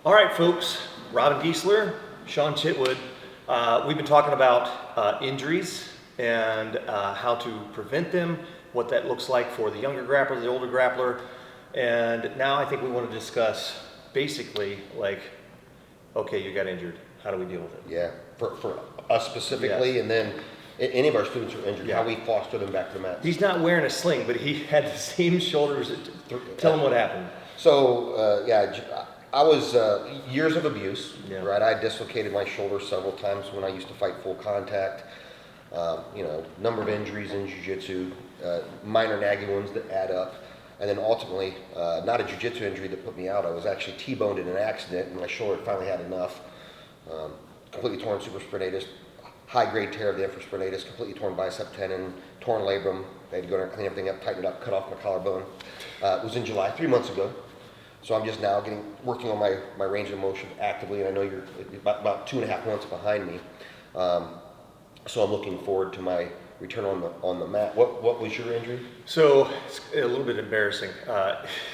All right, folks, Robin Giesler, Shawn Chitwood. We've been talking about injuries and how to prevent them, what that looks like for the younger grappler, the older grappler. And now I think we want to discuss basically like, okay, you got injured. How do we deal with it? Yeah, for us specifically, Yes. And then any of our students who are injured, Yeah. how we foster them back to the mat. He's not wearing a sling, but he had the same shoulders. Tell him what happened. So, I was years of abuse, Yeah. right? I dislocated my shoulder several times when I used to fight full contact. Number of injuries in jiu-jitsu, minor nagging ones that add up. And then ultimately, not a jiu-jitsu injury that put me out. I was actually T-boned in an accident and my shoulder finally had enough. Completely torn supraspinatus, high-grade tear of the infraspinatus, completely torn bicep tendon, torn labrum. I had to go there and clean everything up, tighten it up, cut off my collarbone. It was in July, 3 months ago. So I'm just now working on my range of motion actively, and I know you're about 2.5 months behind me. So I'm looking forward to my return on the mat. What was your injury? So it's a little bit embarrassing.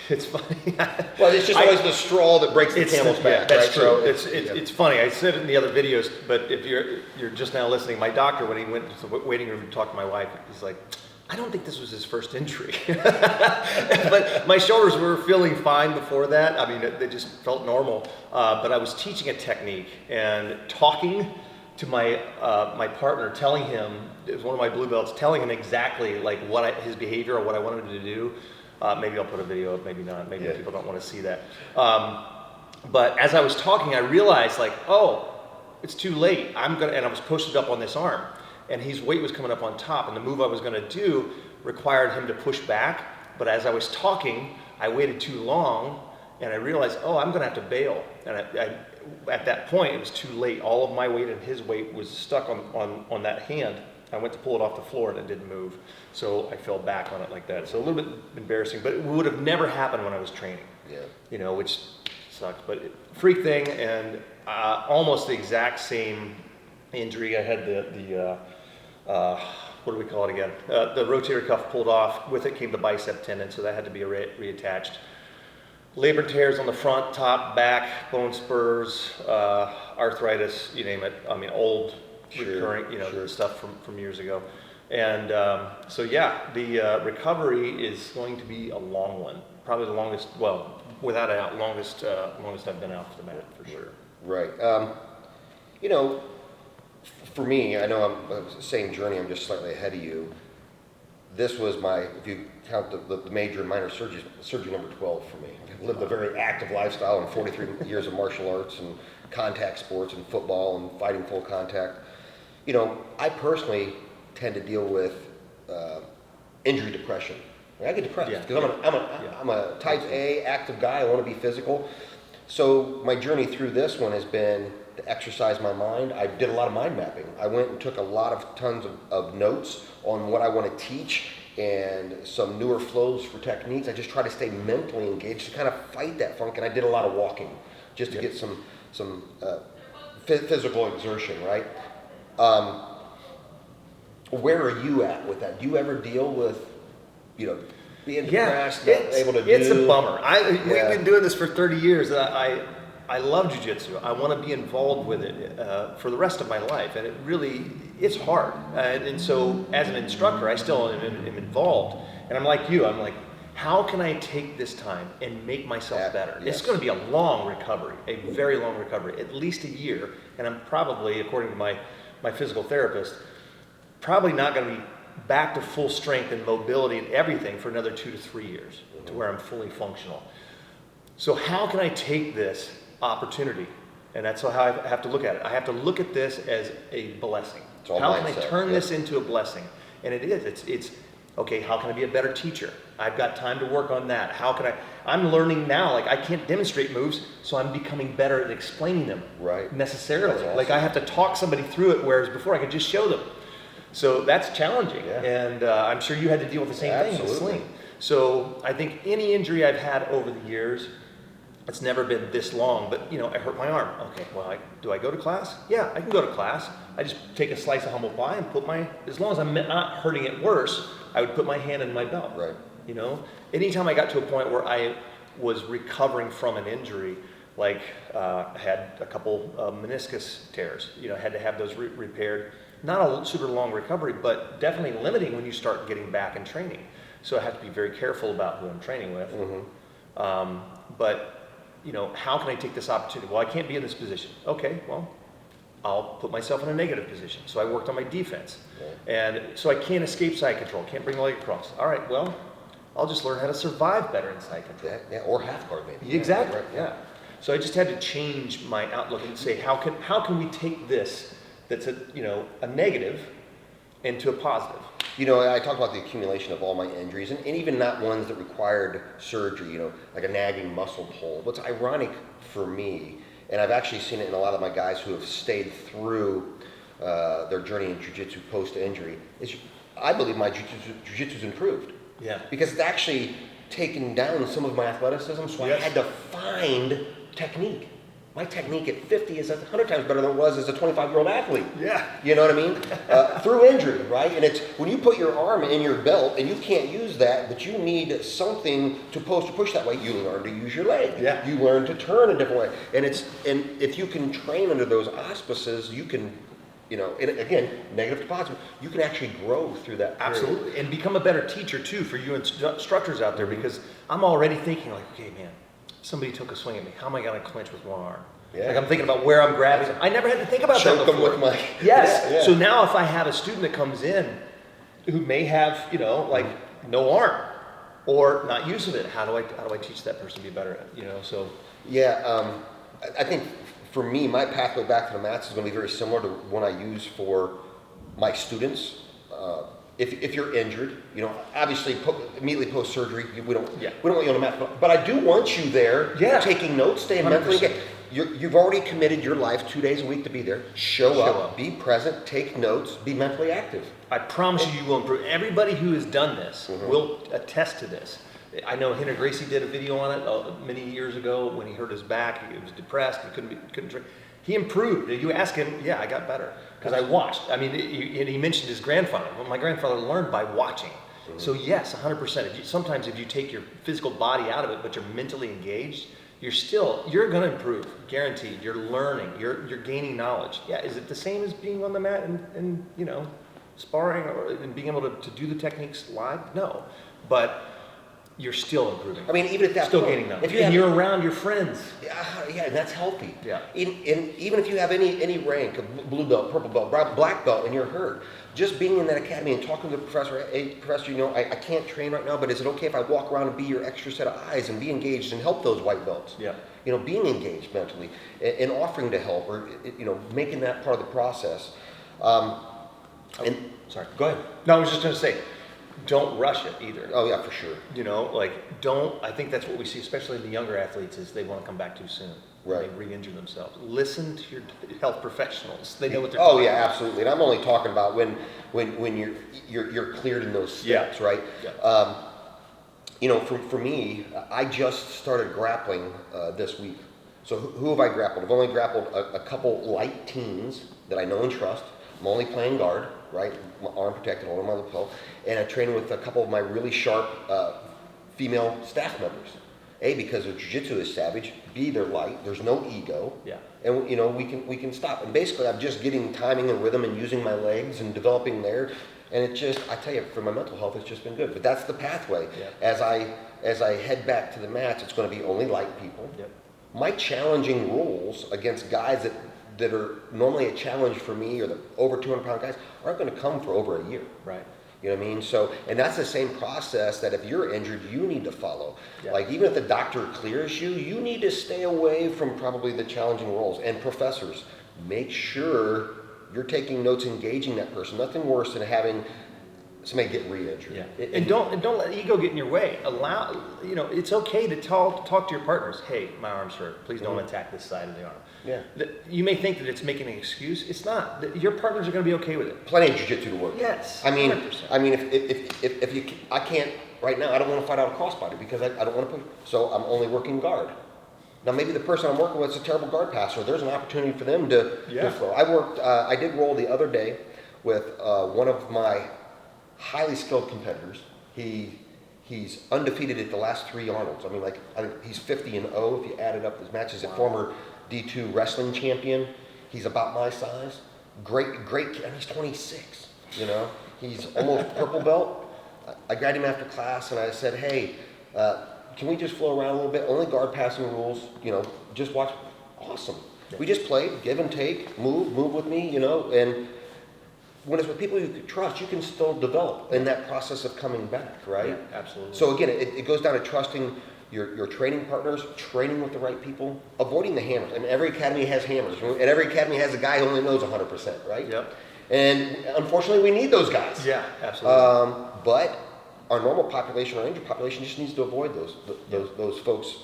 It's funny. Well, it's just always the straw that breaks the camel's back. Yeah, that's right? true. So it's funny. I said it in the other videos, but if you're just now listening, my doctor, when he went to the waiting room to talk to my wife, he's like, I don't think this was his first injury. But my shoulders were feeling fine before that. I mean, they just felt normal. But I was teaching a technique and talking to my partner, telling him, it was one of my blue belts, telling him exactly like his behavior or what I wanted him to do. Maybe I'll put a video up, maybe not. Maybe people don't want to see that. But as I was talking, I realized like, oh, it's too late. And I was posted up on this arm. And his weight was coming up on top, and the move I was going to do required him to push back. But as I was talking, I waited too long, and I realized, oh, I'm going to have to bail. And at that point, it was too late. All of my weight and his weight was stuck on that hand. I went to pull it off the floor, and it didn't move. So I fell back on it like that. So a little bit embarrassing, but it would have never happened when I was training. Yeah. Which sucks. But freak thing, and almost the exact same injury. I had the what do we call it again? The rotator cuff pulled off. With it came the bicep tendon, so that had to be reattached. Labrum tears on the front, top, back, bone spurs, arthritis, you name it. I mean, old, recurring, stuff from years ago. And the recovery is going to be a long one. Probably the longest, well, without a doubt, longest I've been off the mat for sure. Right. For me, I know I'm the same journey, I'm just slightly ahead of you. This was if you count the major and minor surgery number 12 for me. I've lived a very active lifestyle and 43 years of martial arts and contact sports and football and fighting full contact. I personally tend to deal with injury depression. I get depressed because I'm a type A active guy, I want to be physical. So my journey through this one has been to exercise my mind. I did a lot of mind mapping. I went and took tons of notes on what I want to teach and some newer flows for techniques. I just try to stay mentally engaged to kind of fight that funk, and I did a lot of walking just to get some physical exertion, right? Where are you at with that? Do you ever deal with, being depressed, not able to do? It's a bummer. We've been doing this for 30 years. I love jiu-jitsu. I want to be involved with it for the rest of my life, and it's hard. And so as an instructor, I still am involved. And I'm like you. I'm like, how can I take this time and make myself better? Yes. It's going to be a long recovery, a very long recovery, at least a year. And I'm probably, according to my physical therapist, probably not going to be back to full strength and mobility and everything for another 2 to 3 years to where I'm fully functional. So how can I take this opportunity? And that's how I have to look at it. I have to look at this as a blessing. How can I turn this into a blessing? And it is. It's okay, how can I be a better teacher? I've got time to work on that. I'm learning now, like I can't demonstrate moves, so I'm becoming better at explaining them necessarily. Awesome. Like I have to talk somebody through it, whereas before I could just show them. So that's challenging. And I'm sure you had to deal with the same thing with sling. So I think any injury I've had over the years, it's never been this long, but I hurt my arm. Okay, well, do I go to class? Yeah, I can go to class. I just take a slice of humble pie and as long as I'm not hurting it worse, I would put my hand in my belt. Right. Anytime I got to a point where I was recovering from an injury, Like I had a couple meniscus tears, had to have those repaired. Not a super long recovery, but definitely limiting when you start getting back in training. So I have to be very careful about who I'm training with. But how can I take this opportunity? Well, I can't be in this position. Okay, well, I'll put myself in a negative position. So I worked on my defense. And so I can't escape side control, can't bring the leg across. All right, well, I'll just learn how to survive better in side control. Yeah, or half guard maybe. Exactly, yeah. So I just had to change my outlook and say, how can we take this that's a negative into a positive? I talk about the accumulation of all my injuries, and even not ones that required surgery, like a nagging muscle pull. What's ironic for me, and I've actually seen it in a lot of my guys who have stayed through their journey in jiu-jitsu post-injury, is I believe my jiu-jitsu's improved. Yeah. Because it's actually taken down some of my athleticism, so I had to find technique. My technique at 50 is 100 times better than it was as a 25-year-old athlete. Yeah. You know what I mean? Through injury, right? And it's when you put your arm in your belt and you can't use that, but you need something to push that way, you learn to use your leg. Yeah. You learn to turn a different way. And if you can train under those auspices, you can, and again, negative to positive, you can actually grow through that period. Absolutely. And become a better teacher too for you instructors out there, because I'm already thinking like, okay, man, somebody took a swing at me. How am I going to clinch with one arm? Yeah. Like I'm thinking about where I'm grabbing. I never had to think about that before. Choke them with my... Yes. Yeah. So now if I have a student that comes in who may have, like no arm or not use of it, how do I teach that person to be better at it? So. Yeah, I think for me, my pathway back to the mats is going to be very similar to one I use for my students. If you're injured, obviously immediately post surgery, we don't want you on the mat. But I do want you there, taking notes, staying mentally engaged. You've already committed your life 2 days a week to be there. Show up, be present, take notes, be mentally active. I promise you will improve. Everybody who has done this will attest to this. I know Gracie did a video on it many years ago when he hurt his back. He was depressed. He couldn't train. He improved. You ask him, I got better because I watched. I mean, he mentioned his grandfather. Well, my grandfather learned by watching. So yes, 100%. Sometimes if you take your physical body out of it, but you're mentally engaged, you're going to improve, guaranteed. You're learning. You're gaining knowledge. Yeah, is it the same as being on the mat and sparring and being able to do the techniques live? No, but you're still improving. I mean, even at that still point, gaining knowledge. And you're around your friends. Yeah, and that's healthy. Yeah. Even if you have any rank, a blue belt, purple belt, black belt, and you're hurt, just being in that academy and talking to the professor, hey, professor, I can't train right now, but is it okay if I walk around and be your extra set of eyes and be engaged and help those white belts? Yeah. Being engaged mentally and offering to help, or making that part of the process. Sorry, go ahead. No, I was just going to say, don't rush it either. Oh yeah, for sure. I think that's what we see, especially in the younger athletes, is they want to come back too soon. Right. They re-injure themselves. Listen to your health professionals. They know what they're doing. Oh yeah, absolutely. And I'm only talking about when you're cleared in those steps, right? Yeah. For me, I just started grappling this week. So who have I grappled? I've only grappled a couple light teens that I know and trust. I'm only playing guard, right? My arm protected, holding my lapel, and I train with a couple of my really sharp female staff members. A, because their jiu-jitsu is savage. B, they're light. There's no ego. Yeah. And we can stop. And basically, I'm just getting timing and rhythm and using my legs and developing there. And I tell you, for my mental health, it's just been good. But that's the pathway. Yeah. As I head back to the mats, it's going to be only light people. Yep. My challenging rules against guys that are normally a challenge for me, or the over 200-pound guys, aren't going to come for over a year. Right. You know what I mean? So, and that's the same process that if you're injured, you need to follow. Yeah. Like even if the doctor clears you, you need to stay away from probably the challenging roles. And professors, make sure you're taking notes, engaging that person. Nothing worse than having somebody get re-injured. Yeah. And don't let ego get in your way. It's okay to talk to your partners. Hey, my arm's hurt. Please don't attack this side of the arm. Yeah. You may think that it's making an excuse. It's not. Your partners are going to be okay with it. Plenty of jiu-jitsu to work. Yes. 100%. 100%. If you, I can't right now. I don't want to fight out a crossbody because I don't want to push. So I'm only working guard. Now maybe the person I'm working with is a terrible guard passer. There's an opportunity for them to flow. I did roll the other day with one of my highly skilled competitors. He He's undefeated at the last 3 Arnolds. I mean, like, I think he's 50-0 if you added up his matches. A former D2 wrestling champion. He's about my size. Great, and he's 26, you know? He's almost purple belt. I grabbed him after class and I said, hey, can we just flow around a little bit? Only guard passing rules, you know, just watch. Awesome. We just played, give and take, move with me, you know, and when it's with people you can trust, you can still develop in that process of coming back, right? Yeah, absolutely. So again, it goes down to trusting your training partners, training with the right people, avoiding the hammers. I mean, every academy has hammers, and every academy has a guy who only knows 100%, right? Yep. And unfortunately, we need those guys. Yeah, absolutely. But our normal population, our injured population, just needs to avoid those folks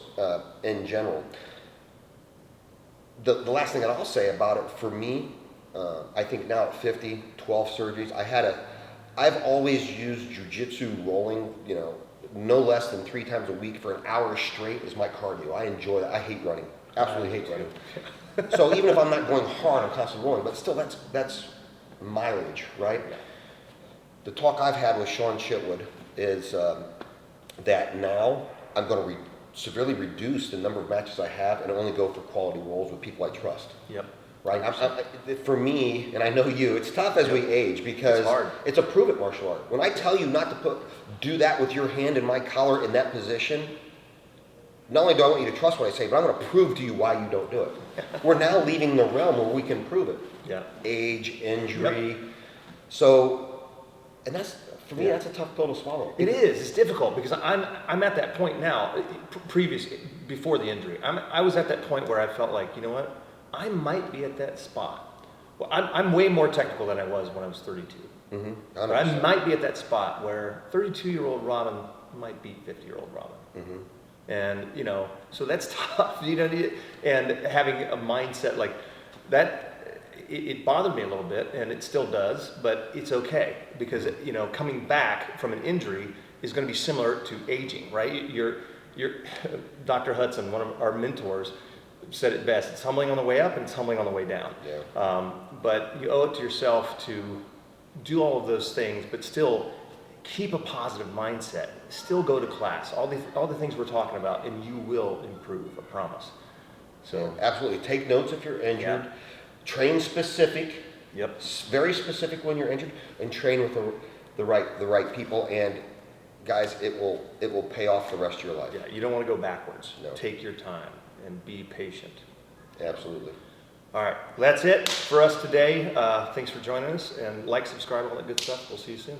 in general. The last thing that I'll say about it for me, I think now at 50, 12 surgeries, I've always used jiu-jitsu rolling, you know, no less than 3 times a week for an hour straight is my cardio. I enjoy that. I hate running. Absolutely hate running. So even if I'm not going hard, I'm constantly rolling, but still that's mileage, right? The talk I've had with Shawn Chitwood is that now I'm going to severely reduce the number of matches I have and only go for quality rolls with people I trust. Yep. Right? For me, and I know you, it's tough as we age because it's hard. It's a prove-it martial art. When I tell you not to do that with your hand in my collar in that position, not only do I want you to trust what I say, but I'm going to prove to you why you don't do it. We're now leaving the realm where we can prove it. Yeah. Age, injury. Yep. So, and that's, for me, that's a tough pill to swallow. It is. It's difficult because I'm at that point now, before the injury. I was at that point where I felt like, you know what? I might be at that spot. Well, I'm way more technical than I was when I was 32. Mm-hmm. But I might be at that spot where 32-year-old Robin might beat 50-year-old Robin. Mm-hmm. And, you know, so that's tough, you know, and having a mindset like that, it bothered me a little bit, and it still does, but it's okay, because, you know, coming back from an injury is going to be similar to aging, right? Dr. Hudson, one of our mentors, said it best: it's humbling on the way up and it's humbling on the way down. Yeah. But you owe it to yourself to do all of those things, but still keep a positive mindset. Still go to class. All the things we're talking about, and you will improve. I promise. So yeah, absolutely, take notes if you're injured. Yeah. Train specific. Yep. Very specific when you're injured, and train with the right people. And guys, it will pay off the rest of your life. Yeah. You don't want to go backwards. No. Take your time and be patient. Absolutely. All right, well, that's it for us today. Thanks for joining us, and like, subscribe, all that good stuff. We'll see you soon.